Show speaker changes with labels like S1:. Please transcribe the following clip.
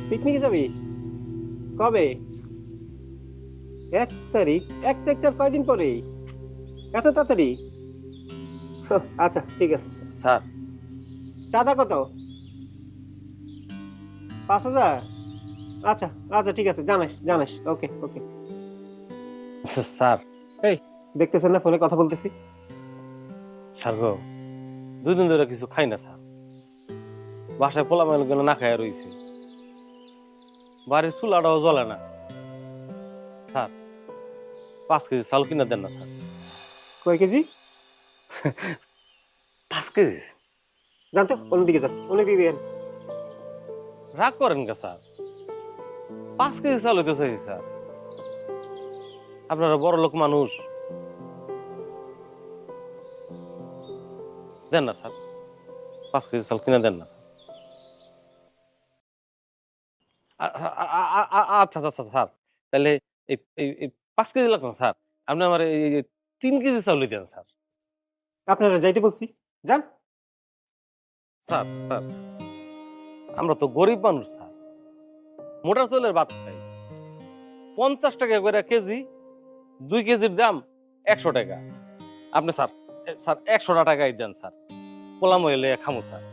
S1: পিকনিকে যাবি? কবে? 1 তারিখ? 1 তারিখ তার কয়দিন পরে? এত তাড়াতাড়ি? আচ্ছা ঠিক আছে।
S2: স্যার।
S1: চাঁদা কত? 5,000? আচ্ছা আচ্ছা ঠিক আছে, জানাস জানাস। ওকে ওকে।
S2: স্যার।
S1: এই, দেখতেছেন না ফোনে কথা বলতেছি?
S2: স্যার গো, 2 দিন ধরে কিছু খাই না স্যার। বাসায় পোলা মাইল না খাইয়া রয়েছে, বাড়ির চুলাটাও জ্বলে না। স্যার, 5 কেজি চাল কিনা দেন না স্যার।
S1: কয় কেজি?
S2: 5 কেজি?
S1: জানতো, অন্যদিকে যান, অন্যদিকে যান।
S2: রাগ করেন কে স্যার? 5 কেজি চাল হইতে চাইছি স্যার। আপনারা বড় লোক মানুষ, দেন না স্যার। 5 কেজি চাল কিনা দেন না স্যার। আচ্ছা আচ্ছা স্যার, তাহলে এই 5 কেজি লাগতো না স্যার। আপনি আমার এই 3 কেজি চাউল দেন স্যার।
S1: আপনারা যাইতে বলছি, যান।
S2: স্যার স্যার, আমরা তো গরিব মানুষ স্যার, মোটা চাউলের ভাত খাই। 50 টাকা করে কেজি, 2 কেজির দাম 100 টাকা। আপনি স্যার, স্যার 100 টাকাই দেন স্যার, পোলা মহিলে খামো স্যার।